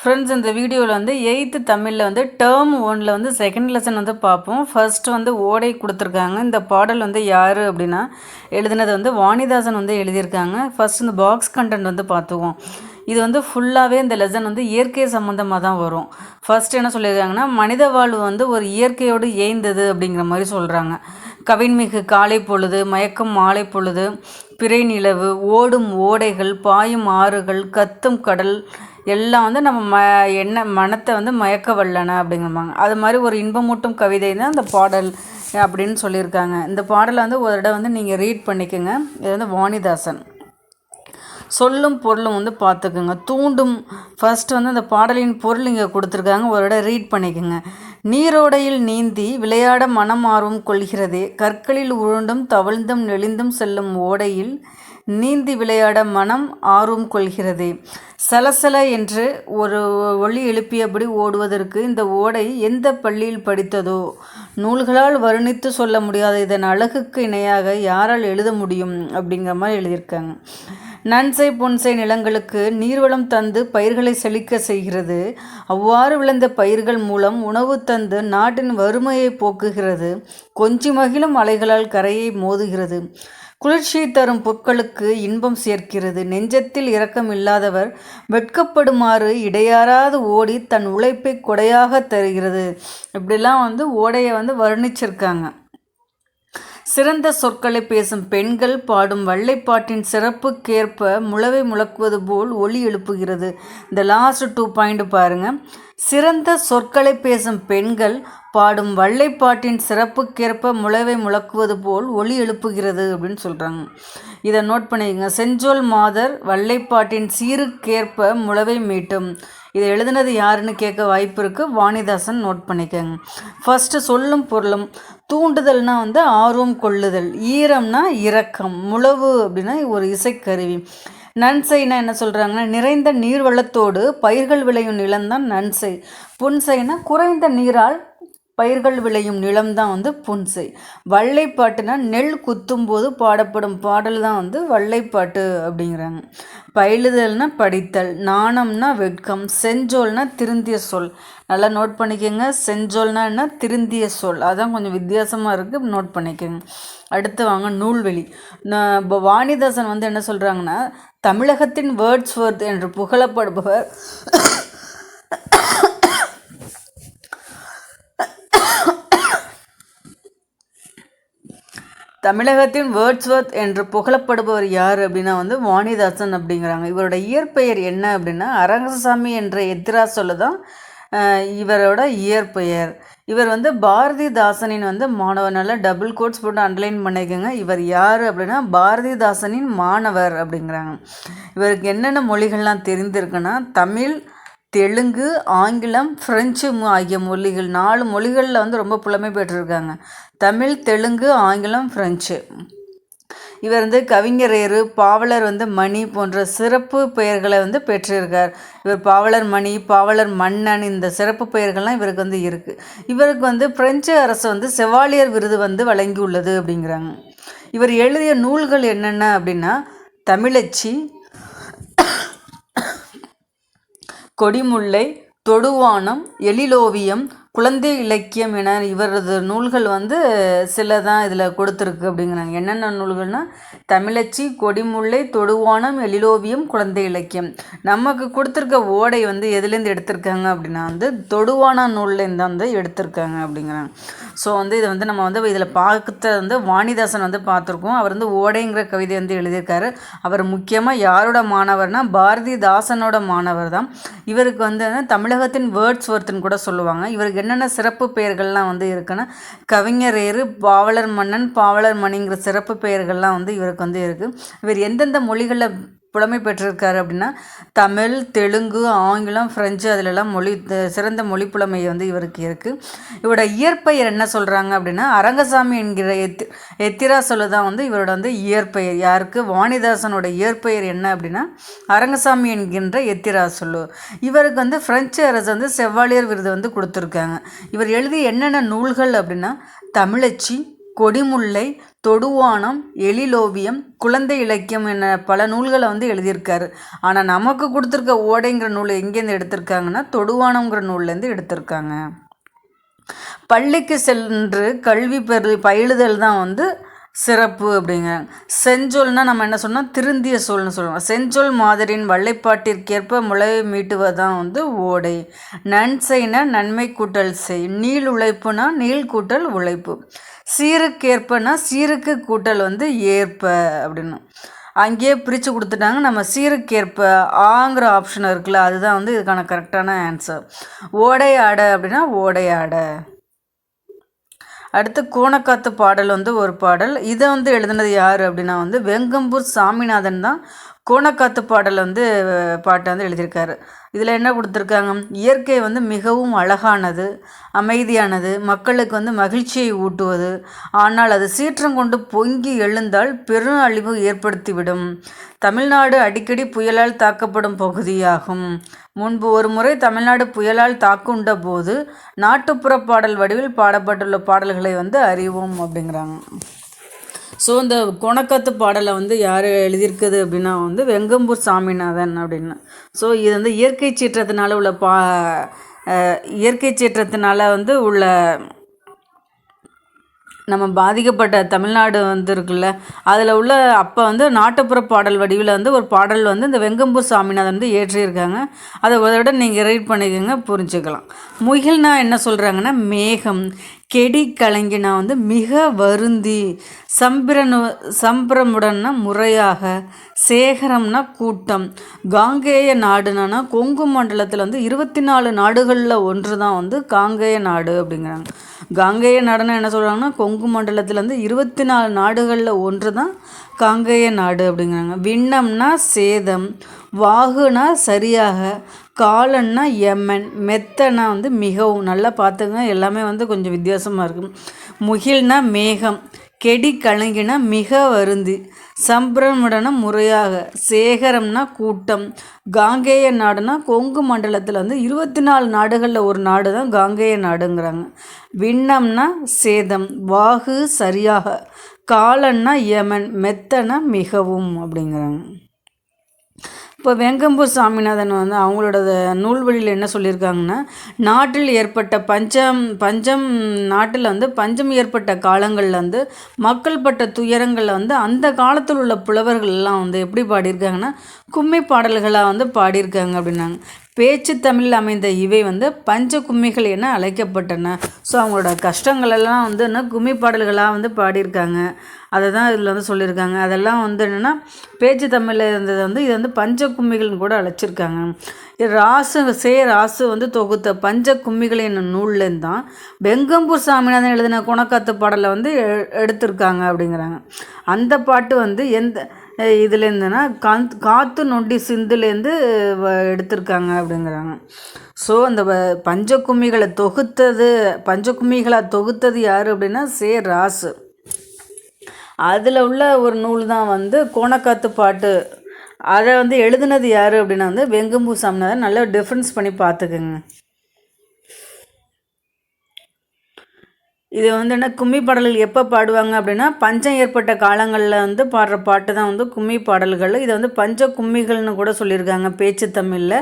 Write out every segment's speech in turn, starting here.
Friends, இந்த வீடியோவில் வந்து 8th தமிழில் வந்து டேர்ம் 1ல் வந்து செகண்ட் லெசன் வந்து பார்ப்போம். ஃபர்ஸ்ட் வந்து ஓடை கொடுத்துருக்காங்க. இந்த பாடல் வந்து யார் அப்படின்னா எழுதினது வந்து வாணிதாசன் வந்து எழுதியிருக்காங்க. ஃபர்ஸ்ட் இந்த பாக்ஸ் கண்டென்ட் வந்து பார்த்துக்குவோம். இது வந்து ஃபுல்லாகவே இந்த லெசன் வந்து இயற்கை சம்மந்தமாக தான் வரும். ஃபர்ஸ்ட் என்ன சொல்லியிருக்காங்கன்னா, மனித வாழ்வு வந்து ஒரு இயற்கையோடு ஏய்ந்தது அப்படிங்கிற மாதிரி சொல்கிறாங்க. கவின்மிகு காலை பொழுது, மயக்கம் மாலை பொழுது, பிறை நிலவு, ஓடும் ஓடைகள், பாயும் ஆறுகள், கத்தும் கடல் எல்லாம் வந்து நம்ம மனத்தை வந்து மயக்க வல்லன அப்படிங்கிறாங்க. அது மாதிரி ஒரு இன்பமூட்டும் கவிதை தான் இந்த பாடல் அப்படின்னு சொல்லியிருக்காங்க. இந்த பாடலை வந்து ஒரு இடம் வந்து நீங்கள் ரீட் பண்ணிக்கோங்க. இது வந்து வாணிதாசன். சொல்லும் பொருளும் வந்து பார்த்துக்குங்க. தூண்டும் ஃபர்ஸ்ட் வந்து அந்த பாடலின் பொருள் இங்கே கொடுத்துருக்காங்க. ஒரு இடம் ரீட் பண்ணிக்கோங்க. நீரோடையில் நீந்தி விளையாட மனம் ஆர்வம் கொள்கிறதே, கற்களில் உருண்டும் தவழ்ந்தும் நெளிந்தும் செல்லும் ஓடையில் நீந்தி விளையாட மனம் ஆர்வம் கொள்கிறதே. சலசல என்று ஒரு ஒளி எழுப்பியபடி ஓடுவதற்கு இந்த ஓடை எந்த பள்ளியில் படித்ததோ, நூல்களால் வர்ணித்து சொல்ல முடியாத இதன் அழகுக்கு இணையாக யாரால் எழுத முடியும் அப்படிங்கிற மாதிரி எழுதியிருக்காங்க. நன்சை பொன்சை நிலங்களுக்கு நீர்வளம் தந்து பயிர்களை செழிக்க செய்கிறது. அவ்வாறு விளைந்த பயிர்கள் மூலம் உணவு தந்து நாட்டின் வறுமையை போக்குகிறது. கொஞ்சி மகிழும் அலைகளால் கரையை மோதுகிறது. குளிர்ச்சி தரும் பொருட்களுக்கு இன்பம் சேர்க்கிறது. நெஞ்சத்தில் இரக்கம் இல்லாதவர் வெட்கப்படுமாறு இடையாறாது ஓடி தன் உழைப்பை கொடையாக தருகிறது. இப்படிலாம் வந்து ஓடையை வந்து வர்ணிச்சிருக்காங்க. சிறந்த சொற்களை பேசும் பெண்கள் பாடும் வள்ளைப்பாட்டின் சிறப்புக்கேற்ப முழவை முழக்குவது போல் ஒலி எழுப்புகிறது. இந்த லாஸ்ட் 2 பாயிண்ட் பாருங்கள். சிறந்த சொற்களை பேசும் பெண்கள் பாடும் வள்ளைப்பாட்டின் சிறப்புக்கேற்ப முழவை முழக்குவது போல் ஒலி எழுப்புகிறது அப்படின்னு சொல்கிறாங்க. இதை நோட் பண்ணிக்கங்க. செஞ்சொல் மாதர் வள்ளைப்பாட்டின் சீருக்கேற்ப முழவை மீட்டும். இதை எழுதுனது யாருன்னு கேட்க வாய்ப்பு இருக்குது. வாணிதாசன் நோட் பண்ணிக்கோங்க. ஃபஸ்ட்டு சொல்லும் பொருளும். தூண்டுதல்னா வந்து ஆர்வம் கொள்ளுதல், ஈரம்னா இரக்கம், முழவு அப்படின்னா ஒரு இசைக்கருவி. நன்சைனா என்ன சொல்கிறாங்கன்னா, நிறைந்த நீர்வளத்தோடு பயிர்கள் விளையும் நிலம்தான் நன்சை. புன்சைனா குறைந்த நீரால் பயிர்கள் விளையும் நிலம்தான் வந்து புன்சை. வள்ளைப்பாட்டுனா நெல் குத்தும் போது பாடப்படும் பாடல் தான் வந்து வள்ளைப்பாட்டு அப்படிங்கிறாங்க. பயிலுதல்னா படித்தல், நாணம்னா வெட்கம், செஞ்சொல்னா திருந்திய சொல். நல்லா நோட் பண்ணிக்கோங்க. செஞ்சொல்னா என்ன, திருந்திய சொல். அதான் கொஞ்சம் வித்தியாசமாக இருக்குது, நோட் பண்ணிக்கோங்க. அடுத்து வாங்க நூல்வெளி. வாணிதாசன் வந்து என்ன சொல்கிறாங்கன்னா, தமிழகத்தின் வேர்ட்ஸ்வொர்த் என்று புகழப்படுபவர் தமிழகத்தின் வேர்ட்ஸ்வொர்த் என்று புகழப்படுபவர் யார் அப்படின்னா வந்து வாணிதாசன் அப்படிங்கிறாங்க. இவரோட இயற்பெயர் என்ன அப்படின்னா அரங்கசாமி என்ற எத்திராஸ் சொல்ல தான் இவரோட இயற்பெயர். இவர் வந்து பாரதிதாசனின் வந்து மாணவர். நல்லா டபுள் கோட்ஸ் போட்டு அண்டர்லைன் பண்ணிக்கோங்க. இவர் யார் அப்படின்னா பாரதிதாசனின் மாணவர் அப்படிங்கிறாங்க. இவருக்கு என்னென்ன மொழிகள்லாம் தெரிந்திருக்குன்னா தமிழ், தெலுங்கு, ஆங்கிலம், ஃப்ரெஞ்சு ஆகிய மொழிகள். 4 மொழிகளில் வந்து ரொம்ப புலமை பெற்றிருக்காங்க. தமிழ், தெலுங்கு, ஆங்கிலம், ஃப்ரெஞ்சு. இவர் வந்து கவிஞரேறு, பாவலர் வந்து மணி போன்ற சிறப்பு பெயர்களை வந்து பெற்றிருக்கார். இவர் பாவலர் மணி, பாவலர் மன்னன், இந்த சிறப்பு பெயர்கள்லாம் இவருக்கு வந்து இருக்குது. இவருக்கு வந்து பிரெஞ்சு அரசு வந்து செவாலியர் விருது வந்து வழங்கியுள்ளது அப்படிங்கிறாங்க. இவர் எழுதிய நூல்கள் என்னென்ன அப்படின்னா தமிழச்சி, கொடிமுல்லை, தொடுவானம், எழிலோவியம், குழந்தை இலக்கியம் என இவரது நூல்கள் வந்து சில தான் இதில் கொடுத்துருக்கு அப்படிங்கிறாங்க. என்னென்ன நூல்கள்னால் தமிழச்சி, கொடிமுல்லை, தொடுவானம், எழிலோவியம், குழந்தை இலக்கியம். நமக்கு கொடுத்துருக்க ஓடை வந்து எதுலேருந்து எடுத்திருக்காங்க அப்படின்னா வந்து தொடுவான நூல்லேருந்து வந்து எடுத்திருக்காங்க அப்படிங்கிறாங்க. ஸோ வந்து இதை வந்து நம்ம வந்து இதில் பார்த்த வந்து வாணிதாசன் வந்து பார்த்துருக்கோம். அவர் வந்து ஓடைங்கிற கவிதை வந்து எழுதியிருக்காரு. அவர் முக்கியமாக யாரோட மாணவர்னால் பாரதிதாசனோட மாணவர் தான். இவருக்கு வந்து தமிழகத்தின் வேர்ட்ஸ்வொர்த்துன்னு கூட சொல்லுவாங்க. இவருக்கு என்னென்ன சிறப்பு பெயர்கள்லாம் வந்து இருக்குன்னா கவிஞரேறு, பாவலர் மன்னன், பாவலர் மணிங்கிற சிறப்பு பெயர்கள்லாம் வந்து இவருக்கு வந்து இருக்குது. இவர் எந்தெந்த மொழிகளில் புலமை பெற்றிருக்காரு அப்படின்னா தமிழ், தெலுங்கு, ஆங்கிலம், ஃப்ரெஞ்சு அதிலெல்லாம் சிறந்த மொழி புலமை வந்து இவருக்கு இருக்குது. இவரோட இயற்பெயர் என்ன சொல்கிறாங்க அப்படின்னா அரங்கசாமி என்கிற எத்திரா சொல்லு தான் வந்து இவரோட வந்து இயற்பெயர். யாருக்கு? வாணிதாசனோட இயற்பெயர் என்ன அப்படின்னா அரங்கசாமி என்கின்ற எத்திரா சொல்லு. இவருக்கு வந்து பிரெஞ்சு அரசு வந்து செவாலியர் விருது வந்து கொடுத்துருக்காங்க. இவர் எழுதிய என்னென்ன நூல்கள் அப்படின்னா தமிழச்சி, கொடிமுல்லை, தொடுவானம், எழிலோவியம், குழந்தை இலக்கியம் என பல நூல்களை வந்து எழுதியிருக்காரு. ஆனால் நமக்கு கொடுத்துருக்க ஓடைங்கிற நூல் எங்கேருந்து எடுத்திருக்காங்கன்னா தொடுவானம்ங்கிற நூல்லேருந்து எடுத்திருக்காங்க. பள்ளிக்கு சென்று கல்வி பயிலுதல் தான் வந்து சிறப்பு அப்படிங்கிறாங்க. செஞ்சொல்னால் நம்ம என்ன சொன்னால் திருந்திய சொல்னு சொல்லுவோம். செஞ்சொல் மாதிரியின் வல்லைப்பாட்டிற்கேற்ப முளைவை மீட்டுவதான் வந்து ஓடை. நன்செய்னா நன்மை கூட்டல் செய். நீள் உழைப்புனா நீள் கூட்டல் உழைப்பு. சீருக்கேற்பனா சீருக்கு கூட்டல் வந்து ஏற்ப அப்படின்னு அங்கேயே பிரித்து கொடுத்துட்டாங்க. நம்ம சீருக்கேற்ப ஆங்கிற ஆப்ஷன் இருக்குல்ல, அதுதான் வந்து இதுக்கான கரெக்டான ஆன்சர். ஓடையாட அப்படின்னா ஓடையாட. அடுத்து கோணக்காத்து பாடல் வந்து ஒரு பாடல். இதை வந்து எழுதினது யார் அப்படின்னா வந்து வெங்கம்பூர் சாமிநாதன் தான் கோணக்காத்து பாடல் வந்து பாட்டை வந்து எழுதியிருக்காரு. இதில் என்ன கொடுத்துருக்காங்க, இயற்கை வந்து மிகவும் அழகானது, அமைதியானது, மக்களுக்கு வந்து மகிழ்ச்சியை ஊட்டுவது. ஆனால் அது சீற்றம் கொண்டு பொங்கி எழுந்தால் பெரும் அழிவு ஏற்படுத்திவிடும். தமிழ்நாடு அடிக்கடி புயலால் தாக்கப்படும் பகுதியாகும். முன்பு ஒரு முறை தமிழ்நாடு புயலால் தாக்குண்ட போது நாட்டுப்புற பாடல் வடிவில் பாடப்பட்டுள்ள பாடல்களை வந்து அறிவோம் அப்படிங்கிறாங்க. ஸோ இந்த கோணக்காத்து பாடலை வந்து யார் எழுதியிருக்குது அப்படின்னா வந்து வெங்கம்பூர் சாமிநாதன் அப்படின்னு. ஸோ இது வந்து இயற்கை சீற்றத்தினால உள்ள இயற்கை சீற்றத்தினால வந்து உள்ள நம்ம பாதிக்கப்பட்ட தமிழ்நாடு வந்து இருக்குல்ல, அதில் உள்ள அப்போ வந்து நாட்டுப்புற பாடல் வடிவில் வந்து ஒரு பாடல் வந்து இந்த வெங்கம்பூர் சாமிநாதன் வந்து ஏற்றியிருக்காங்க. அதை ஒரு தடவை நீங்கள் ரீட் பண்ணிக்கோங்க, புரிஞ்சுக்கலாம். முகில்னா என்ன சொல்கிறாங்கன்னா மேகம், கெடி கலங்கினா வந்து மிக வருந்தி, சம்பிரமுடன்னா முறையாக, சேகரம்னா கூட்டம், காங்கேய நாடுனா கொங்கு மண்டலத்தில் வந்து 24 நாடுகளில் ஒன்று தான் வந்து காங்கேய நாடு அப்படிங்கிறாங்க. காங்கேய நாடுன்னா என்ன சொல்கிறாங்கன்னா கொங்கு மண்டலத்தில் வந்து 24 நாடுகளில் ஒன்று தான் காங்கேய நாடு அப்படிங்கிறாங்க. விண்ணம்னா சேதம், வாகுனா சரியாக, காலன்னா யமன், மெத்தனா வந்து மிகவும். நல்லா பார்த்துங்க, எல்லாமே வந்து கொஞ்சம் வித்தியாசமாக இருக்கும். முகில்னா மேகம், கெடி கலங்கினா மிக வருந்தி, சம்பிரமுடனா முறையாக, சேகரம்னா கூட்டம், காங்கேய நாடுனா கொங்கு மண்டலத்தில் வந்து 24 நாடுகளில் ஒரு நாடு தான் காங்கேய நாடுங்கிறாங்க. விண்ணம்னா சேதம், வாகு சரியாக, காலன்னா யமன், மெத்தனா மிகவும் அப்படிங்கிறாங்க. இப்போ வெங்கம்பூர் சாமிநாதன் வந்து அவங்களோட நூல்வழியில் என்ன சொல்லியிருக்காங்கன்னா, நாட்டில் ஏற்பட்ட பஞ்சம் நாட்டில் வந்து பஞ்சம் ஏற்பட்ட காலங்களில் வந்து மக்கள் பட்ட துயரங்களில் வந்து அந்த காலத்தில் உள்ள புலவர்கள்லாம் வந்து எப்படி பாடியிருக்காங்கன்னா கும்மி பாடல்களாக வந்து பாடியிருக்காங்க அப்படின்னாங்க. பேச்சு தமிழில் அமைந்த இவை வந்து பஞ்ச கும்மிகள் என அழைக்கப்பட்டன. ஸோ அவங்களோட கஷ்டங்களெல்லாம் வந்து என்ன கும்மி பாடல்களாக வந்து பாடியிருக்காங்க. அதை தான் இதில் வந்து சொல்லியிருக்காங்க. அதெல்லாம் வந்து என்னென்னா பேச்சு தமிழில் இருந்தது வந்து இது வந்து பஞ்ச கும்மிகள்னு கூட அழைச்சிருக்காங்க. ராசு வந்து தொகுத்த பஞ்ச கும்மிகள் என்னும் நூல்லேருந்து தான் வெங்கம்பூர் சாமிநாதன் எழுதின குணக்காத்து பாடலை வந்து எடுத்திருக்காங்க அப்படிங்கிறாங்க. அந்த பாட்டு வந்து இதுலேருந்துன்னா காத்து நொண்டி சிந்துலேருந்து எடுத்திருக்காங்க அப்படிங்கிறாங்க. ஸோ அந்த பஞ்சகும்மிகளாக தொகுத்தது யார் அப்படின்னா ராசு. அதில் உள்ள ஒரு நூல் தான் வந்து கோணக்காத்து பாட்டு. அதை வந்து எழுதுனது யார் அப்படின்னா வந்து வெங்கம்பூர் சாமிநாதன். நல்லா டிஃப்ரென்ஸ் பண்ணி பார்த்துக்குங்க. இது வந்து என்ன கும்மி பாடல்கள் எப்போ பாடுவாங்க அப்படின்னா பஞ்சம் ஏற்பட்ட காலங்களில் வந்து பாடுற பாட்டு தான் வந்து கும்மி பாடல்கள். இதை வந்து பஞ்ச கும்மிகள்னு கூட சொல்லியிருக்காங்க பேச்சு தமிழில்.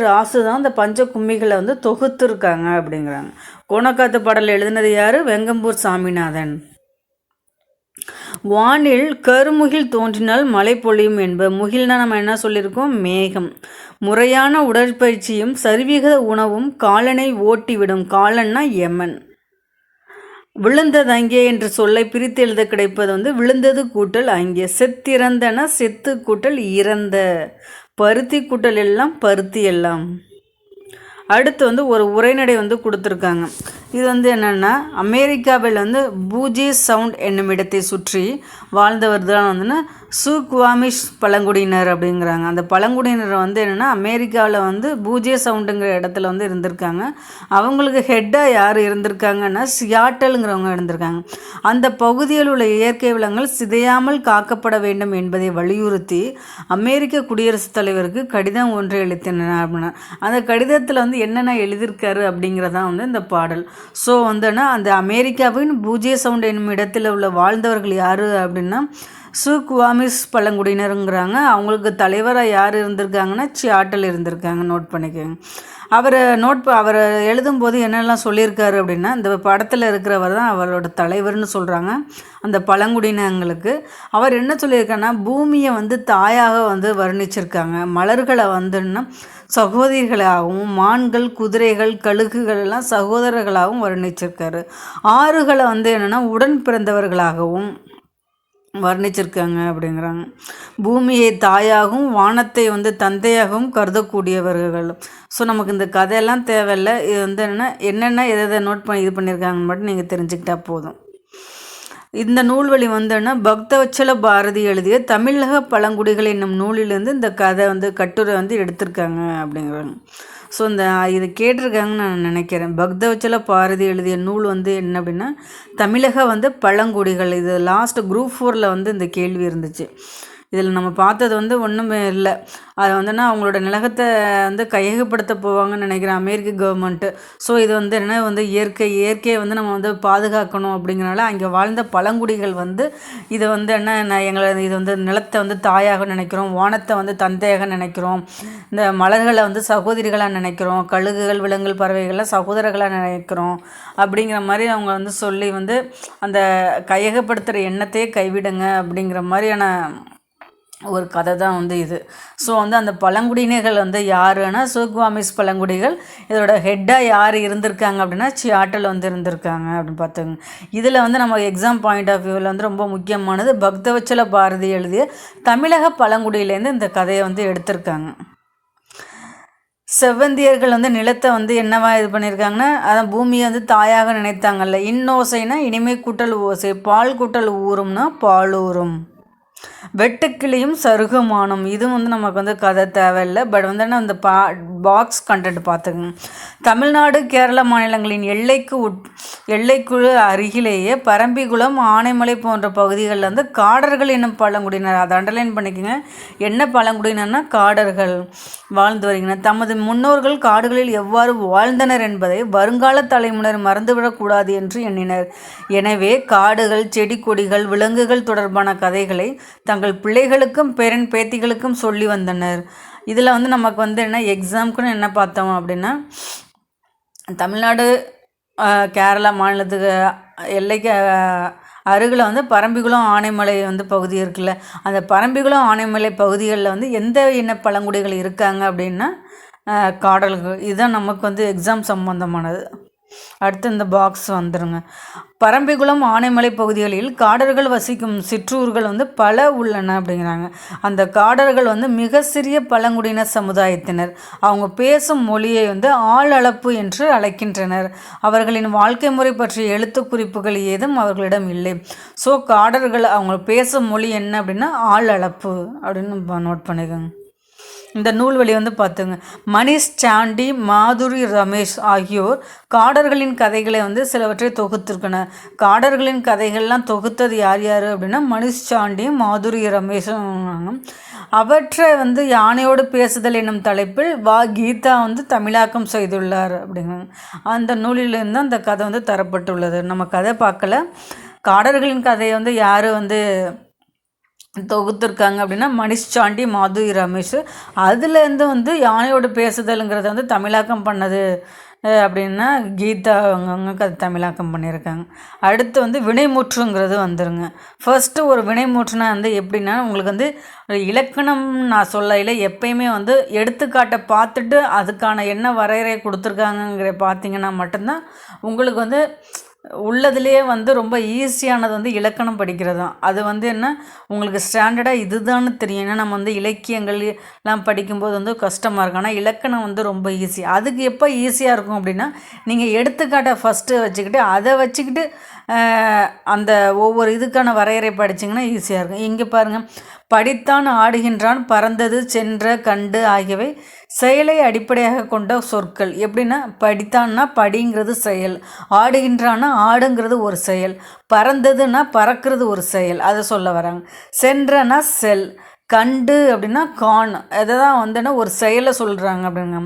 ராசு தான் இந்த பஞ்ச கும்மிகளை வந்து தொகுத்துருக்காங்க அப்படிங்கிறாங்க. கோணக்காத்து பாடல் எழுதினது யார்? வெங்கம்பூர் சாமிநாதன். வானில் கருமுகில் தோன்றினால் மழை பொழியும் என்ப. முகில்னா நம்ம என்ன சொல்லியிருக்கோம்? மேகம். முறையான உடற்பயிற்சியும் சரிவிகித உணவும் காலனை ஓட்டிவிடும். காலன்னா யமன். விழுந்தது அங்கே என்ற சொல்லை பிரித்து எழுத கிடைப்பது வந்து விழுந்தது கூட்டல் அங்கே. செத்திறந்தன செத்து கூட்டல் இறந்த. பருத்தி கூட்டல் எல்லாம் பருத்தி எல்லாம். அடுத்து வந்து ஒரு உரைநடை வந்து கொடுத்துருக்காங்க. இது வந்து என்னென்னா அமெரிக்காவில் வந்து பூஜே சவுண்ட் என்னும் இடத்தை சுற்றி வாழ்ந்தவர் தான் வந்துன்னா சூக்வாமிஷ் பழங்குடியினர் அப்படிங்கிறாங்க. அந்த பழங்குடியினர் வந்து என்னென்னா அமெரிக்காவில் வந்து பூஜே சவுண்டுங்கிற இடத்துல வந்து இருந்திருக்காங்க. அவங்களுக்கு ஹெட்டாக யார் இருந்திருக்காங்கன்னா சியாட்டலுங்கிறவங்க இருந்திருக்காங்க. அந்த பகுதியில் உள்ள இயற்கை வளங்கள் சிதையாமல் காக்கப்பட வேண்டும் என்பதை வலியுறுத்தி அமெரிக்க குடியரசுத் தலைவருக்கு கடிதம் ஒன்றை எழுத்தினார் அப்படின்னா அந்த கடிதத்தில் வந்து என்னென்ன எழுதியிருக்காரு அப்படிங்கிறதான் வந்து இந்த பாடல். ஸோ வந்துன்னா அந்த அமெரிக்காவின் பூஜ்ய சவுண்ட் என்னும் இடத்தில் உள்ள வாழ்ந்தவர்கள் யார் அப்படின்னா சுக்வாமிஸ் பழங்குடியினருங்கிறாங்க. அவங்களுக்கு தலைவராக யார் இருந்திருக்காங்கன்னா சியாட்டல் இருந்திருக்காங்க. நோட் பண்ணிக்கோங்க. அவர் எழுதும்போது என்னெல்லாம் சொல்லியிருக்காரு அப்படின்னா, இந்த படத்தில் இருக்கிறவர் தான் அவரோட தலைவர்னு சொல்கிறாங்க அந்த பழங்குடியினங்களுக்கு. அவர் என்ன சொல்லியிருக்காருன்னா, பூமியை வந்து தாயாக வந்து வர்ணிச்சிருக்காங்க. மலர்களை வந்துன்னா சகோதரிகளாகவும், மான்கள், குதிரைகள், கழுகுகள் எல்லாம் சகோதரர்களாகவும் வர்ணிச்சிருக்காரு. ஆறுகளை வந்து என்னென்னா உடன் பிறந்தவர்களாகவும் வர்ணிச்சிருக்காங்க அப்படிங்கிறாங்க. பூமியை தாயாகவும் வானத்தை வந்து தந்தையாகவும் கருதக்கூடியவர்கள். ஸோ நமக்கு இந்த கதையெல்லாம் தேவையில்லை. இது வந்து என்னென்ன எதை நோட் பண்ணி இது பண்ணியிருக்காங்கன்னு மட்டும் நீங்கள் தெரிஞ்சுக்கிட்டா போதும். இந்த நூல்வழி வந்துன்னா பக்தவச்சல பாரதி எழுதிய தமிழக பழங்குடிகள் என்னும் நூலிலிருந்து இந்த கதை வந்து கட்டுரை வந்து எடுத்திருக்காங்க அப்படிங்கிறாங்க. ஸோ இது கேட்டிருக்காங்கன்னு நான் நினைக்கிறேன். பக்தவச்சல பாரதி எழுதிய நூல் வந்து என்ன அப்படின்னா தமிழக வந்து பழங்குடிகள். இது லாஸ்ட் குரூப் 4 வந்து இந்த கேள்வி இருந்துச்சு. இதில் நம்ம பார்த்தது வந்து ஒன்றுமே இல்லை. அது வந்துன்னா அவங்களோட நிலகத்தை வந்து கையகப்படுத்த போவாங்கன்னு நினைக்கிறேன் அமெரிக்க கவர்மெண்ட்டு. ஸோ இது வந்து என்ன வந்து இயற்கையை வந்து நம்ம வந்து பாதுகாக்கணும் அப்படிங்கிறனால அங்கே வாழ்ந்த பழங்குடிகள் வந்து இதை வந்து எங்களை இது வந்து நிலத்தை வந்து தாயாக நினைக்கிறோம், வானத்தை வந்து தந்தையாக நினைக்கிறோம், இந்த மலர்களை வந்து சகோதரிகளாக நினைக்கிறோம், கழுகுகள், விலங்குகள், பறவைகள்லாம் சகோதரர்களாக நினைக்கிறோம் அப்படிங்கிற மாதிரி அவங்க வந்து சொல்லி வந்து அந்த கையகப்படுத்துகிற எண்ணத்தையே கைவிடுங்க அப்படிங்கிற மாதிரியான ஒரு கதை தான் வந்து இது. ஸோ வந்து அந்த பழங்குடியினர்கள் வந்து யாருன்னா சுக்வாமிஸ் பழங்குடிகள். இதோட ஹெட்டாக யார் இருந்திருக்காங்க அப்படின்னா சியாட்டல் வந்து இருந்திருக்காங்க அப்படின்னு பார்த்துங்க. இதில் வந்து நம்ம எக்ஸாம் பாயிண்ட் ஆஃப் வியூவில் வந்து ரொம்ப முக்கியமானது பக்தவச்சல பாரதி எழுதிய தமிழக பழங்குடியிலேருந்து இந்த கதையை வந்து எடுத்திருக்காங்க. செவ்வந்தியர்கள் வந்து நிலத்தை வந்து என்னவா இது பண்ணியிருக்காங்கன்னா அதான் பூமியை வந்து தாயாக நினைத்தாங்கல்ல. இன்னோசைனா இனிமை கூட்டல் ஓசை, பால் கூட்டல் ஊறும்னா பாலூரும், வெட்டுக்கிளியும் சருகுமானம். இதுவும் வந்து நமக்கு வந்து கதை தேவையில்லை. பட் வந்து அந்த பாக்ஸ் கண்டென்ட் பார்த்துக்கங்க. தமிழ்நாடு கேரள மாநிலங்களின் எல்லைக்குழு அருகிலேயே பரம்பிக்குளம், ஆனைமலை போன்ற பகுதிகளில் வந்து காடர்கள் என்னும் பழங்குடியினர், அதை அண்டர்லைன் பண்ணிக்கோங்க. என்ன பழங்குடியினர்னா காடர்கள் வாழ்ந்து வருகின்றனர். தமது முன்னோர்கள் காடுகளில் எவ்வாறு வாழ்ந்தனர் என்பதை வருங்கால தலைமுறையினர் மறந்துவிடக்கூடாது என்று எண்ணினர். எனவே காடுகள், செடி கொடிகள், விலங்குகள் தொடர்பான கதைகளை தங்கள் பிள்ளைகளுக்கும் பேரன் பேத்திகளுக்கும் சொல்லி வந்தனர். இதில் வந்து நமக்கு வந்து என்ன எக்ஸாம்க்குன்னு என்ன பார்த்தோம் அப்படின்னா, தமிழ்நாடு கேரளா மாநிலத்துக்கு எல்லைக்கு அருகில் வந்து பரம்பிக்குளம், ஆனைமலை வந்து பகுதி இருக்குல்ல, அந்த பரம்பிக்குளம், ஆனைமலை பகுதிகளில் வந்து எந்த இன பழங்குடிகள் இருக்காங்க அப்படின்னா காடல்கள். இதுதான் நமக்கு வந்து எக்ஸாம் சம்பந்தமானது. அடுத்து இந்த பாக்ஸ் வந்துடுங்க. பரம்பிக்குளம், ஆனைமலை பகுதிகளில் காடர்கள் வசிக்கும் சிற்றூர்கள் வந்து பல உள்ளன அப்படிங்கிறாங்க. அந்த காடர்கள் வந்து மிக சிறிய பழங்குடியினர் சமுதாயத்தினர். அவங்க பேசும் மொழியை வந்து ஆள் அளப்பு என்று அழைக்கின்றனர். அவர்களின் வாழ்க்கை முறை பற்றிய எழுத்து குறிப்புகள் ஏதும் அவர்களிடம் இல்லை. ஸோ காடர்கள் அவங்க பேசும் மொழி என்ன அப்படின்னா ஆள் அளப்பு அப்படின்னு நோட் பண்ணிக்கோங்க. இந்த நூல்வழி வந்து பார்த்துங்க. மணிஷ் சாண்டி, மாதுரி ரமேஷ் ஆகியோர் காடர்களின் கதைகளை வந்து சிலவற்றை தொகுத்திருக்கனர். காடர்களின் கதைகள்லாம் தொகுத்தது யார் யார் அப்படின்னா மணிஷ் சாண்டியும் மாதுரி ரமேஷும். அவற்றை வந்து யானையோடு பேசுதல் என்னும் தலைப்பில் கீதா வந்து தமிழாக்கம் செய்துள்ளார் அப்படிங்கிறாங்க. அந்த நூலிலிருந்து அந்த கதை வந்து தரப்பட்டுள்ளது. நம்ம கதை பார்க்கல. காடர்களின் கதையை வந்து யார் வந்து தொகுத்துருக்காங்க அப்படின்னா மணிஷ் சாண்டி, மாதுரி ரமேஷ். அதுலேருந்து வந்து யானையோடு பேசுதலுங்கிறத வந்து தமிழாக்கம் பண்ணது அப்படின்னா கீதா அவங்க அது தமிழாக்கம் பண்ணியிருக்காங்க. அடுத்து வந்து வினைமுற்றுங்கிறது வந்துருங்க. ஃபர்ஸ்ட்டு ஒரு வினைமுற்றுனா வந்து எப்படின்னா உங்களுக்கு வந்து இலக்கணம் நான் சொல்லையில் எப்பயுமே வந்து எடுத்துக்காட்டை பார்த்துட்டு அதுக்கான என்ன வரையறை கொடுத்துருக்காங்கங்கிற பார்த்தீங்கன்னா மட்டும்தான் உங்களுக்கு வந்து உள்ளதுலேயே வந்து ரொம்ப ஈஸியானது வந்து இலக்கணம் படிக்கிறது தான். அது வந்து என்ன உங்களுக்கு ஸ்டாண்டர்டாக இதுதான்னு தெரியும். ஏன்னா நம்ம வந்து இலக்கியங்கள்லாம் படிக்கும்போது வந்து கஷ்டமாக இருக்கும். ஆனால் இலக்கணம் வந்து ரொம்ப ஈஸி. அதுக்கு எப்போ ஈஸியாக இருக்கும் அப்படின்னா நீங்கள் எடுத்துக்காட்டை ஃபஸ்ட்டு வச்சுக்கிட்டு அதை வச்சுக்கிட்டு அந்த ஒவ்வொரு இதுக்கான வரையறை படிச்சிங்கன்னா ஈஸியாக இருக்கும். இங்கே பாருங்கள், படித்தான், ஆடுகின்றான், பறந்தது, சென்ற, கண்டு ஆகியவை செயலை அடிப்படையாக கொண்ட சொற்கள். எப்படின்னா படித்தான்னா படிங்கிறது செயல், ஆடுகின்றான்னா ஆடுங்கிறது ஒரு செயல், பறந்ததுன்னா பறக்கிறது ஒரு செயல், அதை சொல்ல வராங்க. சென்றனா செல், கண்டு அப்படின்னா கான், அதை தான் வந்துன்னா ஒரு செயலை சொல்கிறாங்க அப்படிங்க.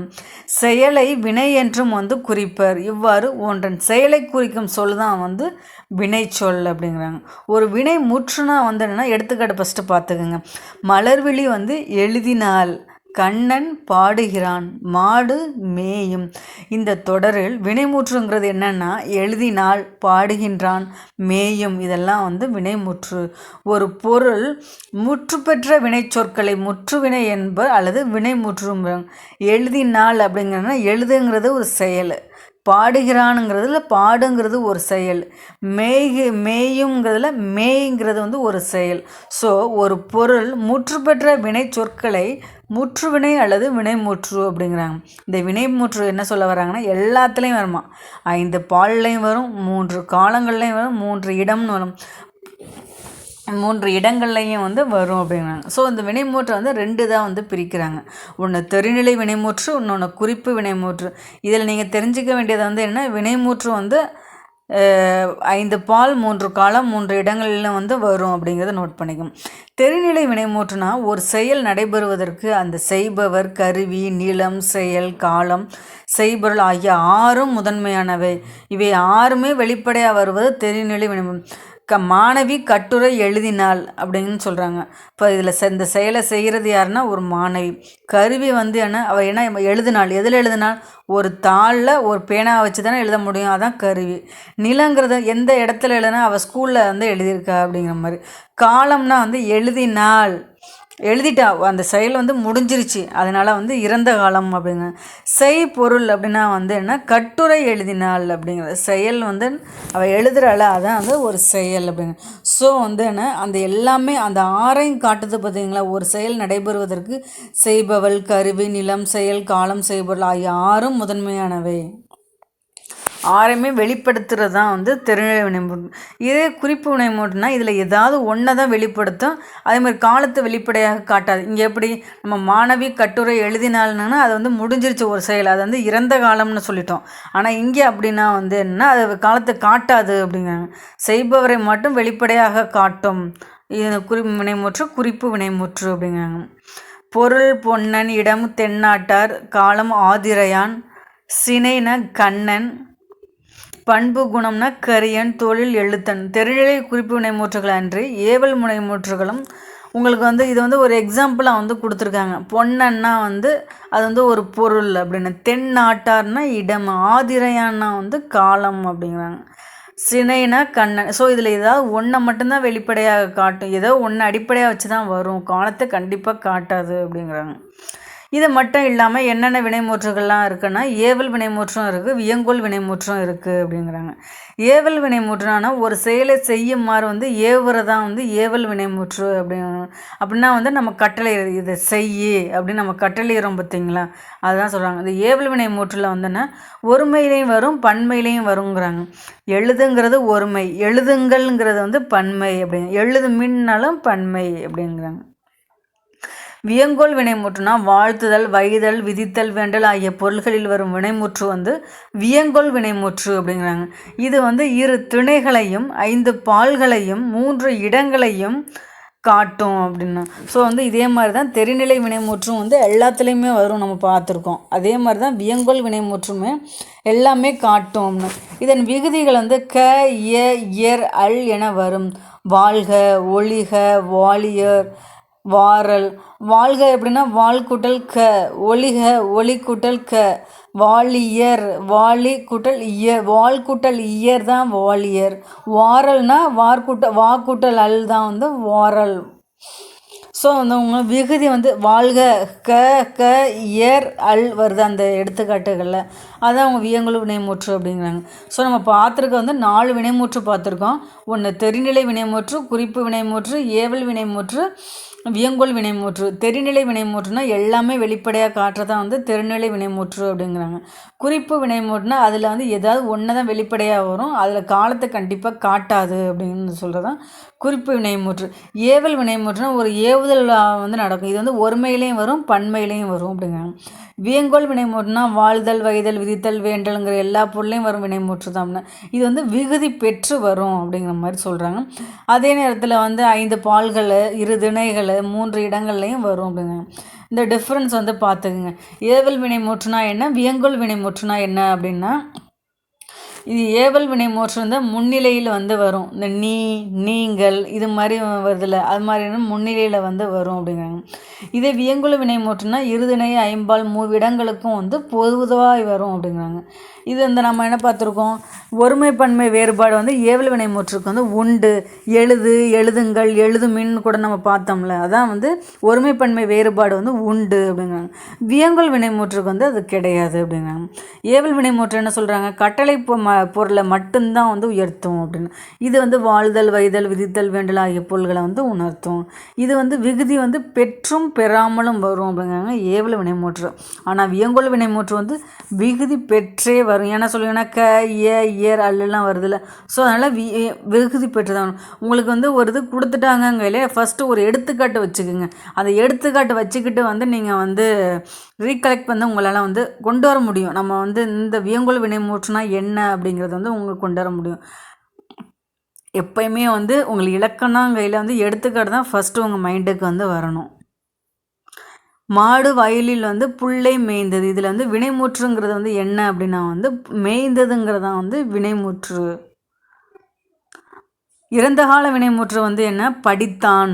செயலை வினை என்றும் வந்து குறிப்பர், இவ்வாறு ஒன்றன் செயலை குறிக்கும் சொல் தான் வந்து வினை சொல் அப்படிங்கிறாங்க. ஒரு வினை முற்றுனா வந்து என்னென்னா, எடுத்துக்காட்டு ஃபஸ்ட்டு பார்த்துக்குங்க. மலர்விழி வந்து எழுதினால், கண்ணன் பாடுகிறான், மாடு மேயும். இந்த தொடரில் வினைமுற்றுங்கிறது என்னென்னா, எழுதினால், பாடுகின்றான், மேயும், இதெல்லாம் வந்து வினைமுற்று. ஒரு பொருள் முற்று பெற்ற வினை சொற்களை முற்றுவினை என்பர் அல்லது வினைமுற்று. எழுதினால் அப்படிங்கிறதுனா எழுதுங்கிறது ஒரு செயல், பாடுகிறானுங்கிறதுல பாடுங்கிறது ஒரு செயல், மேயுங்கிறதுல மேய்ங்கிறது வந்து ஒரு செயல். ஸோ ஒரு பொருள் முற்று பெற்ற வினை சொற்களை முற்றுவினை அல்லது வினைமுற்று அப்படிங்கிறாங்க. இந்த வினைமுற்று என்ன சொல்ல வராங்கன்னா, எல்லாத்துலேயும் வருமா, 5 பால்லையும் வரும், 3 காலங்கள்லையும் வரும், 3 இடம்னு வரும், 3 இடங்கள்லையும் வந்து வரும் அப்படிங்கிறாங்க. ஸோ இந்த வினைமூற்றை வந்து 2 தான் வந்து பிரிக்கிறாங்க. ஒன்று தெரிநிலை வினைமூற்று, இன்னொன்று குறிப்பு வினைமூற்று. இதில் நீங்கள் தெரிஞ்சிக்க வேண்டியது வந்து என்ன, வினைமூற்று வந்து 5 பால் 3 காலம் 3 இடங்களில் வந்து வரும் அப்படிங்கிறத நோட் பண்ணிக்கும். தெரிநிலை வினைமூற்றுனா ஒரு செயல் நடைபெறுவதற்கு அந்த செய்பவர், கருவி, நிலம், செயல், காலம், செய்பொருள் ஆகிய 6ம் முதன்மையானவை. இவை 6மே வெளிப்படையாக வருவது தெரிநிலை வினைமூற்று. மாணவி கட்டுரை எழுதினாள் அப்படின்னு சொல்கிறாங்க. இப்போ இதில் இந்த செயலை செய்கிறது யாருன்னா ஒரு மாணவி. கருவி வந்து என்ன, அவள் என்ன எழுதினாள், எதில் எழுதினாள், ஒரு தாளில் ஒரு பேனாவை வச்சு தானே எழுத முடியும், அதான் கருவி. நிலங்கிறத எந்த இடத்துல எழுதினா, அவள் ஸ்கூலில் வந்து எழுதியிருக்கா அப்படிங்கிற மாதிரி. காலம்னா வந்து எழுதினாள், எழுதிட்டா, அந்த செயல் வந்து முடிஞ்சிருச்சு, அதனால் வந்து இறந்த காலம் அப்படிங்க. செய்பொருள் அப்படின்னா வந்து என்ன, கட்டுரை எழுதினாள் அப்படிங்கிற செயல் வந்து அவள் எழுதுறாள், அதான் வந்து ஒரு செயல் அப்படிங்க. ஸோ வந்து என்ன, அந்த எல்லாமே அந்த 6ஐயும் காட்டுது பார்த்தீங்களா. ஒரு செயல் நடைபெறுவதற்கு செய்பவள், கருவி, நிலம், செயல், காலம், செய்பொருள் ஆகிய 6ம் முதன்மையானவை. 6மே வெளிப்படுத்துகிறது தான் வந்து தெரிநிலை வினைமூற்று. இதே குறிப்பு வினைமூற்றுனா இதில் ஏதாவது ஒன்றை தான் வெளிப்படுத்தும், அதே மாதிரி காலத்தை வெளிப்படையாக காட்டாது. இங்கே எப்படி, நம்ம மாணவி கட்டுரை எழுதினால்னா அது வந்து முடிஞ்சிருச்சு ஒரு செயல், அது வந்து இறந்த காலம்னு சொல்லிட்டோம். ஆனால் இங்கே அப்படின்னா வந்து என்ன, அது காலத்தை காட்டாது அப்படிங்கிறாங்க. செய்பவரை மட்டும் வெளிப்படையாக காட்டும். இது வினைமூற்று, குறிப்பு வினைமூற்று அப்படிங்கிறாங்க. பொருள் பொன்னன், இடம் தென்னாட்டார், காலம் ஆதிரையான், சினைன கண்ணன், பண்பு குணம்னா கரியன், தொழில் எழுத்தன். தெரிநிலை குறிப்பு வினைமூற்றுகள் அன்றி ஏவல் முனைமூற்றுகளும் உங்களுக்கு வந்து இது வந்து ஒரு எக்ஸாம்பிளாக வந்து கொடுத்துருக்காங்க. பொன்னன்னா வந்து அது வந்து ஒரு பொருள் அப்படின்னு, தென்னாட்டார்னா இடம், ஆதிரையான்னா வந்து காலம் அப்படிங்கிறாங்க, சினைனா கண்ணன். ஸோ இதில் ஏதாவது ஒன்றை மட்டும்தான் வெளிப்படையாக காட்டும், ஏதோ ஒன்று அடிப்படையாக வச்சு தான் வரும், காலத்தை கண்டிப்பாக காட்டாது அப்படிங்கிறாங்க. இது மட்டும் இல்லாமல் என்னென்ன வினைமூற்றுகள்லாம் இருக்குன்னா, ஏவல் வினைமூற்றும் இருக்குது, வியங்கோல் வினைமூற்றும் இருக்குது அப்படிங்கிறாங்க. ஏவல் வினைமூற்றுனா ஒரு செயலை செய்யுமாறு வந்து ஏவுறதான் வந்து ஏவல் வினைமூற்று அப்படின்னா வந்து நம்ம கட்டளை, இதை செய்யி அப்படின்னு நம்ம கட்டளையிறோம் பார்த்தீங்களா, அதுதான் சொல்கிறாங்க. இந்த ஏவல் வினைமூற்றில் வந்துன்னா ஒருமையிலையும் வரும், பன்மையிலையும் வருங்கிறாங்க. எழுதுங்கிறது ஒருமை, எழுதுங்கள்ங்கிறது வந்து பன்மை அப்படிங்க, எழுது மின்னாலும் பன்மை அப்படிங்கிறாங்க. வியங்கோல் வினைமுற்றுனா வாழ்த்துதல், வைதல், விதித்தல், வேண்டல் ஆகிய பொருள்களில் வரும் வினைமுற்று வந்து வியங்கோல் வினைமுற்று அப்படிங்கிறாங்க. இது வந்து 2 திணைகளையும் 5 பால்களையும் 3 இடங்களையும் காட்டும் அப்படின்னா. ஸோ வந்து இதே மாதிரி தான் தெரிநிலை வினைமுற்றும் வந்து எல்லாத்துலேயுமே வரும், நம்ம பார்த்துருக்கோம். அதே மாதிரி தான் வியங்கோல் வினைமுற்றுமே எல்லாமே காட்டும்னு. இதன் விகுதிகள் வந்து க, இயர், அல் என வரும். வாழ்க, ஒளிக, வாழியர், வாரல். வாழ்க எப்படின்னா வாள் கூட்டல் க, ஒளிக ஒளி கூட்டல் க, வாழியர் வாளி கூட்டல் இயர், வாள் கூட்டல் இயர் தான் வாழியர். வாரல்னா வா கூட்டல் அல் தான் வந்து வாரல். ஸோ வந்து உங்க விகுதி வந்து வாழ்க க க இயர் அல் வருது அந்த எடுத்துக்காட்டுகளில், அதான் அவங்க வியங்கோல் வினைமுற்று அப்படிங்கிறாங்க. ஸோ நம்ம பார்த்துருக்க வந்து 4 வினைமுற்று பார்த்துருக்கோம். ஒன்று தெரிநிலை வினைமுற்று, குறிப்பு வினைமுற்று, ஏவல் வினைமுற்று, வியங்கோல் வினைமுற்று. தெரிநிலை வினைமுற்றுனா எல்லாமே வெளிப்படையாக காட்டுறதான் வந்து தெரிநிலை வினைமுற்று அப்படிங்கிறாங்க. குறிப்பு வினைமுற்றுனா அதில் வந்து ஏதாவது ஒன்று தான் வெளிப்படையாக வரும், அதில் காலத்தை கண்டிப்பாக காட்டாது அப்படின்னு சொல்கிறதான் குறிப்பு வினைமுற்று. ஏவல் வினைமுற்றுனா ஒரு ஏவுதல் வந்து நடக்கும், இது வந்து ஒருமையிலையும் வரும், பன்மையிலையும் வரும் அப்படிங்கிறாங்க. வியங்கோல் வினைமுற்றுனா வாழ்தல், வைதல், விதித்தல், வேண்டல்ங்கிற எல்லா பொருளையும் வரும் வினைமுற்று தான். இது வந்து விகுதி பெற்று வரும் அப்படிங்கிற மாதிரி சொல்கிறாங்க. அதே நேரத்தில் வந்து 5 பால்கள், 2 திணைகள், 3 இடங்கள்லையும் வரும் அப்படிங்க. இந்த டிஃப்ரென்ஸ் வந்து பார்த்துக்குங்க. ஏவல் வினைமுற்றுனா என்ன, வியங்கோல் வினைமுற்றுனா என்ன அப்படின்னா, இது ஏவல் வினைமுற்று வந்து முன்னிலையில் வந்து வரும். இந்த நீ, நீங்கள் இது மாதிரி வருதுல்ல, அது மாதிரி முன்னிலையில் வந்து வரும் அப்படிங்கிறாங்க. இதே வியங்குல வினைமுற்றுனா இருதிணை ஐம்பால் மூவிடங்களுக்கும் வந்து பொதுவாக வரும் அப்படிங்கிறாங்க. இது வந்து நம்ம என்ன பார்த்துருக்கோம், ஒருமை பன்மை வேறுபாடு வந்து ஏவல் வினைமுற்றுக்கு வந்து உண்டு. எழுது, எழுதுங்கள், எழுதுமின் கூட நம்ம பார்த்தோம்ல, அதான் வந்து ஒருமை பன்மை வேறுபாடு வந்து உண்டு அப்படிங்கிறாங்க. வியங்கோல் வினைமுற்றுக்கு வந்து அது கிடையாது அப்படிங்கிறாங்க. ஏவல் வினைமுற்று என்ன சொல்கிறாங்க, கட்டளை பொருளை மட்டும்தான் வந்து உயர்த்தும் அப்படின்னு. இது வந்து வாழ்தல், வைதல், விதித்தல், வேண்டல் ஆகிய பொருள்களை வந்து உணர்த்தும். இது வந்து விகுதி வந்து பெற்றும் பெறாமலும் வரும் அப்படிங்கிறாங்க ஏவல் வினைமுற்று. ஆனால் வியங்கோல் வினைமுற்று வந்து விகுதி பெற்றே வரும். ஏன்னா சொல்லுங்கன்னா க, இயர், அல்லெல்லாம் வருதுல்ல, ஸோ அதனால் விகுதி பெற்று தான் வரும். உங்களுக்கு வந்து ஒரு இது கொடுத்துட்டாங்கங்கையிலே ஃபஸ்ட்டு ஒரு எடுத்துக்காட்டு வச்சுக்கோங்க. அந்த எடுத்துக்காட்டு வச்சுக்கிட்டு வந்து நீங்கள் வந்து ரீகலெக்ட் வந்து உங்களால் வந்து கொண்டு வர முடியும். நம்ம வந்து இந்த வியங்கோல் வினைமுற்றுனா என்ன அப்படிங்கிறது வந்து உங்களுக்கு கொண்டு வர முடியும். எப்பயுமே வந்து உங்களுக்கு இலக்கணங்கையில் வந்து எடுத்துக்காட்டு தான் ஃபஸ்ட்டு உங்கள் மைண்டுக்கு வந்து வரணும். மாடு வயலில் வந்து புல்லை மேய்ந்தது, இதில் வந்து வினைமுற்றுங்கிறது வந்து என்ன அப்படின்னா வந்து மேய்ந்ததுங்கிறதான் வந்து வினைமுற்று. இறந்த கால வினைமுற்று வந்து என்ன, படித்தான்.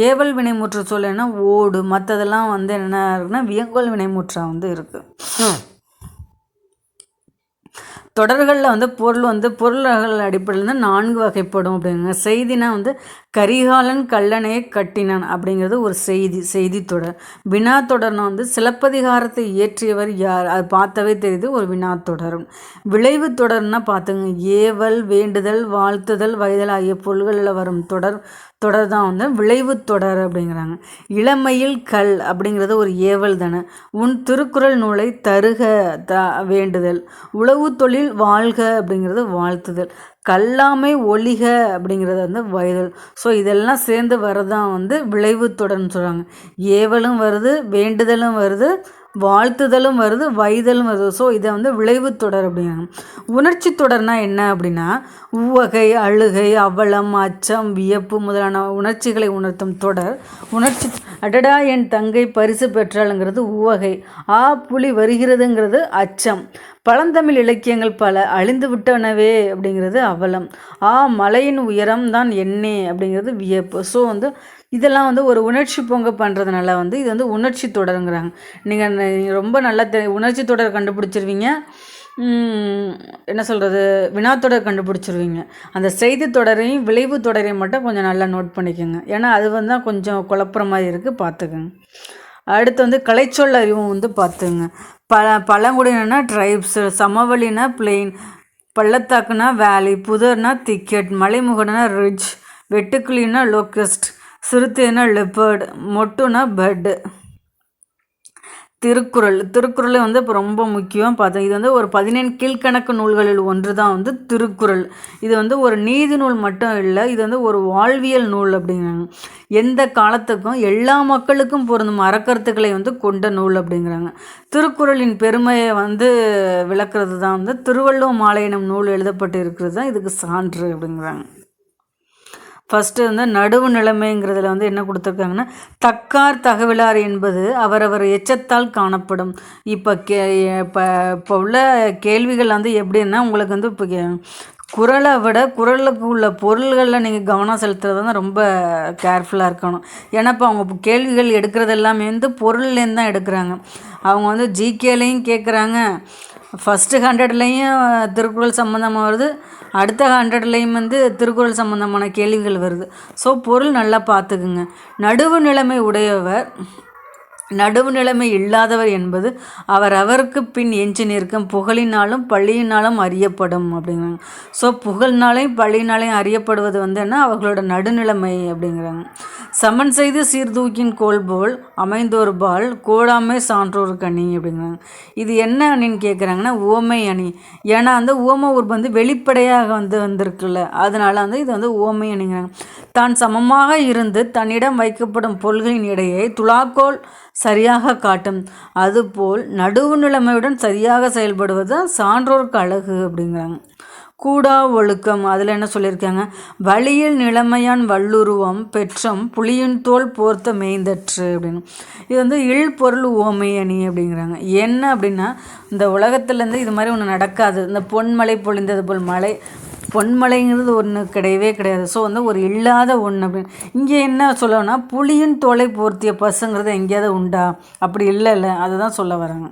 ஏவல் வினைமுற்று சொல்ல என்ன, ஓடு. மற்றதெல்லாம் வந்து என்ன இருக்குன்னா வியங்கோல் வினைமுற்றா வந்து இருக்குது. தொடர்களில் வந்து பொருள்கள் அடிப்படையில் வந்து 4 வகைப்படும் அப்படிங்க. செய்தினா வந்து கரிகாலன் கல்லணையை கட்டினான் அப்படிங்கிறது ஒரு செய்தி தொடர். வினா தொடர்னா வந்து சிலப்பதிகாரத்தை இயற்றியவர் யார், அது பார்த்தவே தெரியுது, ஒரு வினா தொடர். விளைவு தொடர்னா பார்த்துங்க, ஏவல், வேண்டுதல், வாழ்த்துதல், வைதல் ஆகிய பொருள்களில் வரும் தொடர் தான் வந்து விளைவு தொடர் அப்படிங்கிறாங்க. இளமையில் கல் அப்படிங்கிறது ஒரு ஏவல் தானே. உன் திருக்குறள் நூலை தருக வேண்டுதல். உழவு தொழில் வாழ்க அப்படிங்கிறது வாழ்த்துதல். கல்லாமை ஒழிக அப்படிங்கிறது வந்து வைதல். ஸோ இதெல்லாம் சேர்ந்து வரதான் வந்து விளைவு தொடர்னு சொல்கிறாங்க. ஏவலும் வருது, வேண்டுதலும் வருது, வாழ்த்துதலும் வருது, வைதலும் வருது. ஸோ இதை வந்து விளைவு தொடர் அப்படிங்கிறாங்க. உணர்ச்சி தொடர்னா என்ன அப்படின்னா, உவகை, அழுகை, அவலம், அச்சம், வியப்பு முதலான உணர்ச்சிகளை உணர்த்தும் தொடர் உணர்ச்சி. அடடா என் தங்கை பரிசு பெற்றாளுங்கிறது உவகை. புலி வருகிறதுங்கிறது அச்சம். பழந்தமிழ் இலக்கியங்கள் பல அழிந்து விட்டனவே அப்படிங்கிறது அவலம். மலையின் உயரம் தான் என்னே அப்படிங்கிறது வியப்பு. ஸோ வந்து இதெல்லாம் வந்து ஒரு உணர்ச்சி பொங்க பண்ணுறதுனால வந்து இது வந்து உணர்ச்சி தொடருங்கிறாங்க. நீங்கள் ரொம்ப நல்லா உணர்ச்சி தொடர் கண்டுபிடிச்சிருவீங்க. என்ன சொல்கிறது, வினாத்தொடர் கண்டுபிடிச்சிருவீங்க. அந்த செய்தி தொடரையும் விளைவு தொடரையும் மட்டும் கொஞ்சம் நல்லா நோட் பண்ணிக்கோங்க. ஏன்னா அது வந்து தான் கொஞ்சம் குழப்புற மாதிரி இருக்குது, பார்த்துக்கோங்க. அடுத்து வந்து கலைச்சொல் அறிவும் வந்து பார்த்துங்க. பழங்குடியினா ட்ரைப்ஸ், சமவெளினா பிளெயின், பள்ளத்தாக்குனா வேலி, புதர்னா திக்கெட், மலைமுகடுனா ரிட்ஜ், வெட்டுக்கிளினா லோக்கஸ்ட், சிறுத்தைனா லெப்பர்டு, மொட்டுனா பட். திருக்குறள் வந்து இப்போ ரொம்ப முக்கியம் பார்த்தோம். இது வந்து ஒரு 17 கீழ்கணக்கு நூல்களில் ஒன்று தான் வந்து திருக்குறள். இது வந்து ஒரு நீதி நூல் மட்டும் இல்லை, இது வந்து ஒரு வாழ்வியல் நூல் அப்படிங்கிறாங்க. எந்த காலத்துக்கும் எல்லா மக்களுக்கும் பொருந்தும் அறக்கருத்துக்களை வந்து கொண்ட நூல் அப்படிங்கிறாங்க. திருக்குறளின் பெருமையை வந்து விளக்குறது தான் வந்து திருவள்ளுவர் மாலை எனும் நூல் எழுதப்பட்டு இருக்கிறது தான் இதுக்கு சான்று அப்படிங்கிறாங்க. ஃபஸ்ட்டு வந்து நடுவு நிலைமைங்கிறதுல வந்து என்ன கொடுத்துருக்காங்கன்னா, தக்கார் தகவலார் என்பது அவரவர் எச்சத்தால் காணப்படும். இப்போ உள்ள கேள்விகள் வந்து எப்படின்னா, உங்களுக்கு வந்து இப்போ குறளை விட குறளுக்கு உள்ள பொருள்களில் நீங்கள் கவனம் செலுத்துறது தான் ரொம்ப கேர்ஃபுல்லாக இருக்கணும். ஏன்னா இப்போ அவங்க கேள்விகள் எடுக்கிறது எல்லாமே வந்து பொருள்லேருந்து தான் எடுக்கிறாங்க. அவங்க வந்து ஜிகேலையும் கேட்குறாங்க, ஃபஸ்ட்டு 100லையும் திருக்குறள் சம்மந்தமாக வருது, அடுத்த 100லையும் வந்து திருக்குறள் சம்மந்தமான கேள்விகள் வருது. ஸோ பொருள் நல்லா பார்த்துக்குங்க. நடுவு நிலைமை இல்லாதவர் என்பது அவருக்கு பின் எஞ்சி நிற்கும் புகழினாலும் பழியினாலும் அறியப்படும் அப்படிங்கிறாங்க. ஸோ புகழ்னாலையும் பழியினாலையும் அறியப்படுவது வந்து என்ன, அவர்களோட நடுநிலைமை அப்படிங்கிறாங்க. சமன் செய்து சீர்தூக்கின் கோல் போல் அமைந்தோர் பால் கோடாமை சான்றோர் கனி அப்படிங்கிறாங்க. இது என்ன அணின்னு கேட்குறாங்கன்னா, ஓமை அணி. ஏன்னா வந்து ஓமை உருவம் வந்து வெளிப்படையாக வந்திருக்குல்ல, அதனால வந்து இது வந்து ஓமை அணிங்கிறாங்க. தான் சமமாக இருந்து தன்னிடம் வைக்கப்படும் பொருள்களின் இடையே துலாக்கோல் சரியாக காட்டும். அதுபோல் நடுவு நிலைமையுடன் சரியாக செயல்படுவது தான் சான்றோருக்கு அழகு அப்படிங்கிறாங்க. கூடா ஒழுக்கம் அதில் என்ன சொல்லியிருக்காங்க, வழியில் நிலைமையான் வள்ளுருவம் பெற்றம் புலியின் தோல் போர்த்த மேய்ந்தற்று அப்படின்னு. இது வந்து இல்பொருள் உவமை அணி அப்படிங்கிறாங்க. என்ன அப்படின்னா, இந்த உலகத்துலேருந்து இது மாதிரி ஒன்று நடக்காது. இந்த பொன்மழை பொழிந்தது போல் மழை பொன்மலைங்கிறது ஒன்று கிடையவே கிடையாது. ஸோ வந்து ஒரு இல்லாத ஒன்று அப்படின்னு. இங்கே என்ன சொல்லணும்னா, புலியின் தோலை போர்த்திய பசுங்கிறது எங்கேயாவது உண்டா? அப்படி இல்லை, அதுதான் சொல்ல வராங்க.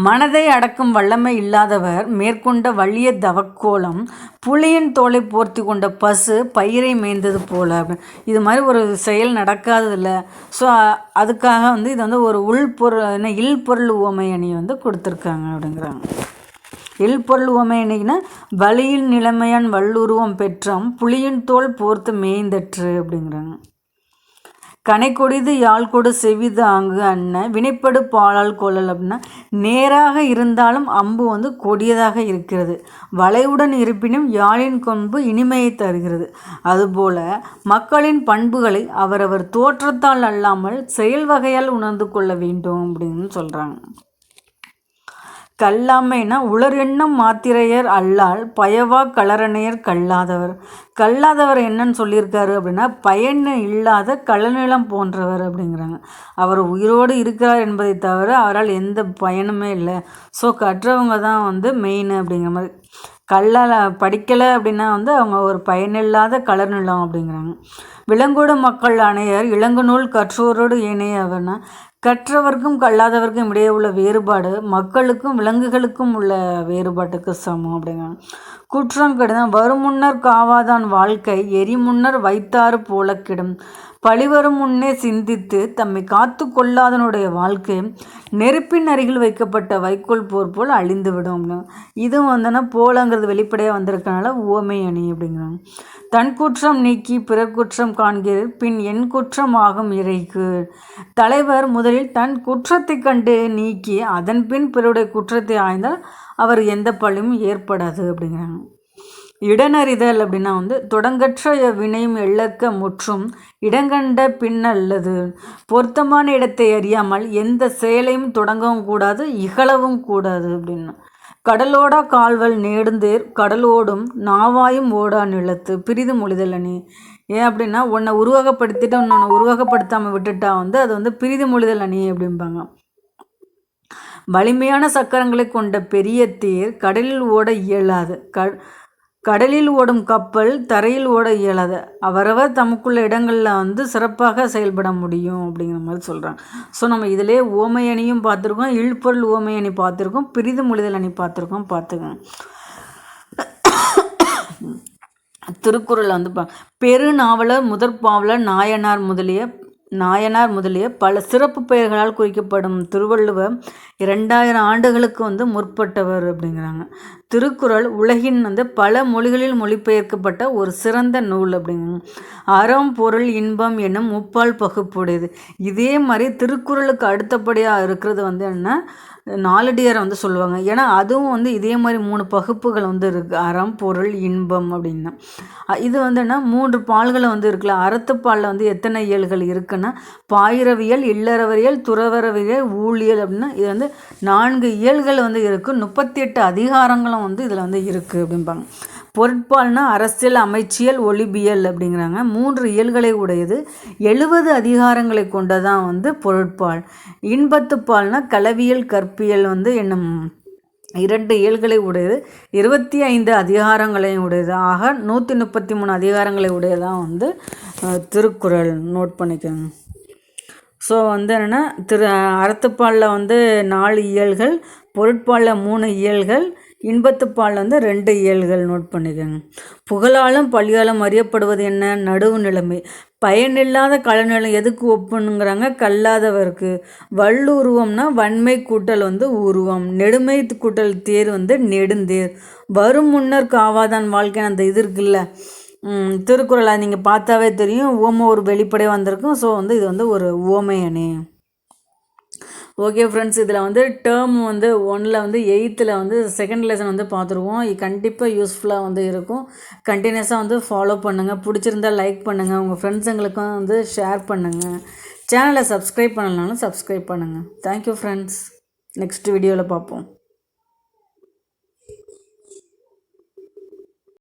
மனதை அடக்கும் வல்லமை இல்லாதவர் மேற்கொண்ட வலிய தவக்கோலம் புலியின் தோலை போர்த்தி கொண்ட பசு பயிரை மேய்ந்தது போல அப்படின்னு. இது மாதிரி ஒரு செயல் நடக்காததில்ல. ஸோ அதுக்காக வந்து இது வந்து ஒரு உள்பொருள் இல்பொருள் உவமை அணி வந்து கொடுத்துருக்காங்க அப்படிங்கிறாங்க. இல்பொருள் உவமை அணின்னா வலியில் நிலைமையான் வள்ளுருவம் பெற்றம் புலியின் தோல் போர்த்து மேய்ந்தற்று அப்படிங்கிறாங்க. கனைக்கொடிது யாழ்கொடு செவிது ஆங்கு அண்ணன் வினைப்படு பாலால் கொள்ளல் அப்படின்னா, நேராக இருந்தாலும் அம்பு வந்து கொடியதாக இருக்கிறது, வளைவுடன் இருப்பினும் யாழின் கொம்பு இனிமையை தருகிறது. அதுபோல மக்களின் பண்புகளை அவரவர் தோற்றத்தால் அல்லாமல் செயல் வகையால் உணர்ந்து கொள்ள வேண்டும் அப்படின்னு சொல்கிறாங்க. கல்லாமைனா உளர் எண்ணம் மாத்திரையர் அல்லால் பயவா கலரணையர் கல்லாதவர். கல்லாதவர் என்னன்னு சொல்லியிருக்காரு அப்படின்னா, பயன் இல்லாத களநிலம் போன்றவர் அப்படிங்கிறாங்க. அவர் உயிரோடு இருக்கிறார் என்பதை தவிர அவரால் எந்த பயனுமே இல்லை. ஸோ கற்றவங்க தான் வந்து மெயின் அப்படிங்கிற மாதிரி. படிக்கலை அப்படின்னா வந்து அவங்க ஒரு பயனில்லாத கலர்நிலம் அப்படிங்கிறாங்க. விலங்கோடு மக்கள் அணையர் இளங்கு நூல் கற்றோரோடு ஏனையவர்னா, கற்றவர்க்கும் கல்லாதவர்க்கும் இடையே உள்ள வேறுபாடு மக்களுக்கும் விலங்குகளுக்கும் உள்ள வேறுபாட்டுக்கு சமம் அப்படிங்கிறாங்க. குற்றம் கடிதம் வரும் முன்னர் காவாதான் வாழ்க்கை எரி முன்னர் வைத்தாறு போல கிடும். பழிவரும் முன்னே சிந்தித்து தம்மை காத்து கொள்ளாதனுடைய வாழ்க்கை நெருப்பின் அருகில் வைக்கப்பட்ட வைக்கோல் போர் போல் அழிந்துவிடும். இதுவும் வந்தோன்னா போலங்கிறது வெளிப்படையாக வந்திருக்கனால உவமை அணி அப்படிங்கிறாங்க. தன் குற்றம் நீக்கி பிறர் குற்றம் காண்கிறீர் பின் என் குற்றம் ஆகும் இறைக்கு. தலைவர் முதலில் தன் குற்றத்தை கண்டு நீக்கி அதன் பின் பிறருடைய குற்றத்தை ஆய்ந்தால் அவர் எந்த பழியும் ஏற்படாது அப்படிங்கிறாங்க. இடனறிதல் அப்படின்னா வந்து தொடங்கற்ற வினையும் எள்ளக்க முற்றும் இடங்கண்ட பின்னல்லது. பொருத்தமான இடத்தை அறியாமல் எந்த செயலையும் தொடங்கவும் கூடாது இகழவும் கூடாது அப்படின்னா. கடலோடா கால்வல் நேடுந்தேர் கடலோடும் நாவாயும் ஓடா நிலத்து பிரிது மொழிதல் அணி. ஏன் அப்படின்னா, உன்னை உருவகப்படுத்திட்டு உன்னை உருவகப்படுத்தாமல் விட்டுட்டா வந்து அது வந்து பிரிது மொழிதல் அணி அப்படிம்பாங்க. வலிமையான சக்கரங்களை கொண்ட பெரிய தேர் கடலில் ஓட இயலாது. கடலில் ஓடும் கப்பல் தரையில் ஓட இயலாது. அவரவர் தமக்குள்ள இடங்களில் வந்து சிறப்பாக செயல்பட முடியும் அப்படிங்கிற மாதிரி சொல்கிறாங்க. ஸோ நம்ம இதிலே ஓமை அணியும் பார்த்துருக்கோம், இல்பொருள் ஓமை அணி பார்த்துருக்கோம், பிரிது மொழிதல் அணி பார்த்துருக்கோம். திருக்குறள் வந்து பெருநாவலர் முதற்பாவலர் நாயனார் முதலிய பல சிறப்பு பெயர்களால் குறிக்கப்படும் திருவள்ளுவர் 2000 ஆண்டுகளுக்கு வந்து முற்பட்டவர் அப்படிங்கிறாங்க. திருக்குறள் உலகின் வந்து பல மொழிகளில் மொழிபெயர்க்கப்பட்ட ஒரு சிறந்த நூல் அப்படிங்கிறாங்க. அறம் பொருள் இன்பம் என்னும் முப்பால் பகுப்புடையது. இதே மாதிரி திருக்குறளுக்கு அடுத்தபடியாக இருக்கிறது வந்து என்ன, நாலடியாரை வந்து சொல்லுவாங்க. ஏன்னா அதுவும் வந்து இதே மாதிரி 3 பகுப்புகள் வந்து இருக்குது, அறம் பொருள் இன்பம் அப்படின்னா. இது வந்துன்னா 3 பால்களை வந்து இருக்குல்ல. அறத்துப்பாலில் வந்து எத்தனை இயல்கள் இருக்குன்னா, பாயிரவியல் இல்லறவியல் துறவரவியல் ஊழியல் அப்படின்னா இது வந்து 4 இயல்கள் வந்து இருக்குது. 38 அதிகாரங்களும் வந்து இதில் வந்து இருக்குது அப்படிம்பாங்க. பொருட்பால்னா அரசியல் அமைச்சியல் ஒளிபியல் அப்படிங்கிறாங்க. 3 இயல்களை உடையது, 70 அதிகாரங்களை கொண்டதான் வந்து பொருட்பால். இன்பத்துப்பால்னா கலவியல் கற்பியல் வந்து என்னும் 2 இயல்களை உடையது, 25 அதிகாரங்களையும் உடையது. ஆக 133 அதிகாரங்களை உடையதான் வந்து திருக்குறள். நோட் பண்ணிக்கோங்க. ஸோ வந்து என்னென்னா அறத்துப்பாலில் வந்து 4 இயல்கள், பொருட்பாலில் 3 இயல்கள், இன்பத்துப்பால் வந்து 2 இயல்கள். நோட் பண்ணிக்கோங்க. புகழாலும் பழியாலும் அறியப்படுவது என்ன, நடுவு நிலைமை. பயனில்லாத கலநிலம் எதுக்கு ஒப்புனுங்கிறாங்க, கல்லாதவருக்கு. வள்ளுருவம்னா வன்மை கூட்டல் வந்து உருவம், நெடுமை கூட்டல் தேர் வந்து நெடுந்தேர். வரும் முன்னர் காவாதான் வாழ்க்கை அந்த இது இருக்குல்ல திருக்குறளை நீங்கள் பார்த்தாவே தெரியும், ஓமை ஒரு வெளிப்படையாக வந்திருக்கும். ஸோ வந்து இது வந்து ஒரு ஓமை அணி. ஓகே ஃப்ரெண்ட்ஸ், இதில் வந்து டேர்ம் வந்து 1ல் வந்து 8th வந்து செகண்ட் லெசன் வந்து பார்த்துருவோம். இது கண்டிப்பாக யூஸ்ஃபுல்லாக வந்து இருக்கும். கண்டினியூஸாக வந்து ஃபாலோ பண்ணுங்கள். பிடிச்சிருந்தால் லைக் பண்ணுங்கள், உங்கள் ஃப்ரெண்ட்ஸுங்களுக்கும் வந்து ஷேர் பண்ணுங்கள். சேனலை சப்ஸ்கிரைப் பண்ணலனாலும் சப்ஸ்கிரைப் பண்ணுங்கள். Thank you friends. நெக்ஸ்ட் வீடியோவில் பார்ப்போம்.